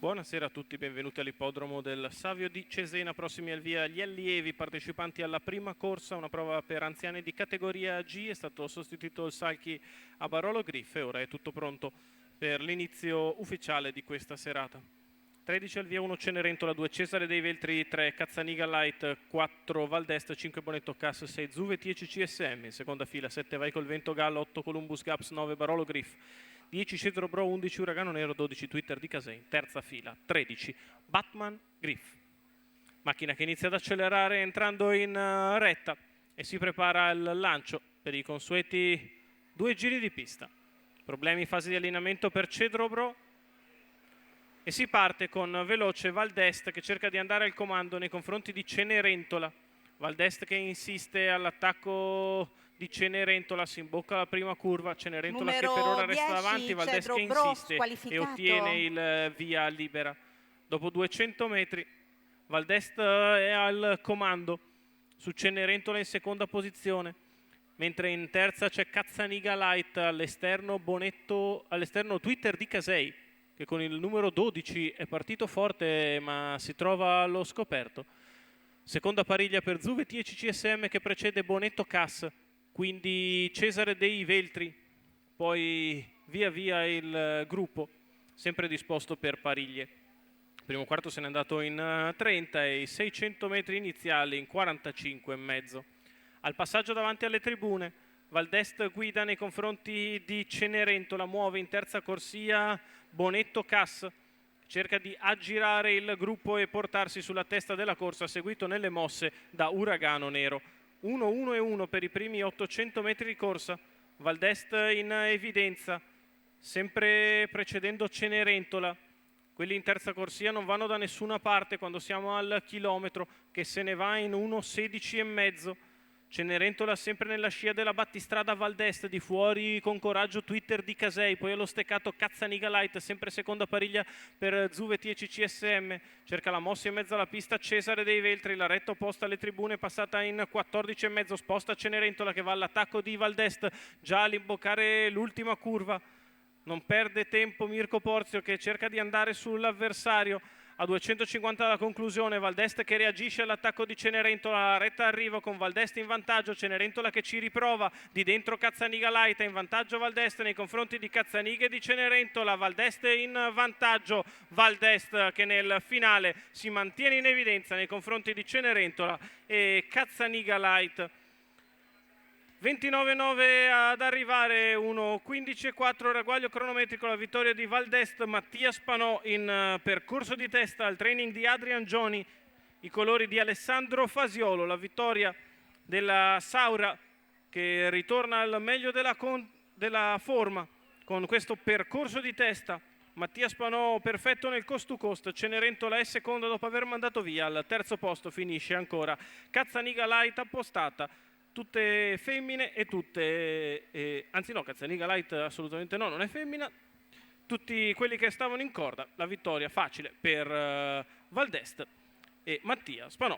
Buonasera a tutti, benvenuti all'ippodromo del Savio di Cesena. Prossimi al via gli allievi partecipanti alla prima corsa, una prova per anziani di categoria G. È stato sostituito il Salchi a Barolo Griff e ora è tutto pronto per l'inizio ufficiale di questa serata. 13 al via 1 Cenerentola, 2 Cesare dei Veltri, 3 Cazzaniga Light, 4 Valdest, 5 Bonetto Cass, 6 Zuve 10 CSM, in seconda fila 7 Vai col Vento Gallo, 8 Columbus Gaps, 9 Barolo Griff, 10 Cedro Bro, 11 Uragano Nero, 12 Twitter di Casei, terza fila 13 Batman Griff. Macchina che inizia ad accelerare entrando in retta e si prepara al lancio per i consueti 2 giri di pista. Problemi in fase di allineamento per Cedro Bro e si parte con veloce Valdest che cerca di andare al comando nei confronti di Cenerentola. Valdest che insiste all'attacco di Cenerentola, si imbocca la prima curva, Cenerentola che per ora resta davanti, Valdest che insiste e ottiene il via libera. Dopo 200 metri Valdest è al comando su Cenerentola in seconda posizione, mentre in terza c'è Cazzaniga Light, all'esterno Twitter di Casei, che con il numero 12 è partito forte ma si trova allo scoperto. Seconda pariglia per Zuve 10 CSM che precede Bonetto Cass, quindi Cesare dei Veltri, poi via via il gruppo, sempre disposto per pariglie. Il primo quarto se n'è andato in 30 e i 600 metri iniziali in 45,5. Al passaggio davanti alle tribune, Valdest guida nei confronti di Cenerentola, muove in terza corsia Bonetto Cass, cerca di aggirare il gruppo e portarsi sulla testa della corsa, seguito nelle mosse da Uragano Nero. 1-1-1 per i primi 800 metri di corsa, Valdest in evidenza, sempre precedendo Cenerentola. Quelli in terza corsia non vanno da nessuna parte quando siamo al chilometro, che se ne va in 1:16,5. Cenerentola sempre nella scia della battistrada Valdest, di fuori con coraggio Twitter di Casei, poi allo steccato Cazzaniga Light, sempre seconda pariglia per Zuve 10 CSM, cerca la mossa in mezzo alla pista Cesare dei Veltri, la retta opposta alle tribune passata in 14,5, sposta Cenerentola che va all'attacco di Valdest, già all'imboccare l'ultima curva, non perde tempo Mirko Porzio che cerca di andare sull'avversario. A 250 dalla conclusione, Valdest che reagisce all'attacco di Cenerentola, la retta arriva con Valdest in vantaggio, Cenerentola che ci riprova, di dentro Cazzaniga Light, in vantaggio Valdest nei confronti di Cazzaniga e di Cenerentola, Valdest in vantaggio, Valdest che nel finale si mantiene in evidenza nei confronti di Cenerentola e Cazzaniga Light. 29,9 ad arrivare, 1:15,4 ragguaglio cronometrico, la vittoria di Valdest. Mattia Spanò in percorso di testa al training di Adrian Gioni, i colori di Alessandro Fasiolo, la vittoria della Saura che ritorna al meglio della forma con questo percorso di testa. Mattia Spanò perfetto nel coast to coast, Cenerentola è seconda dopo aver mandato via, al terzo posto finisce ancora Cazzaniga Light appostata. Tutte femmine e tutte, anzi no, Cazzaniga Light assolutamente no, non è femmina, tutti quelli che stavano in corda, la vittoria facile per Valdest e Mattia Spanò.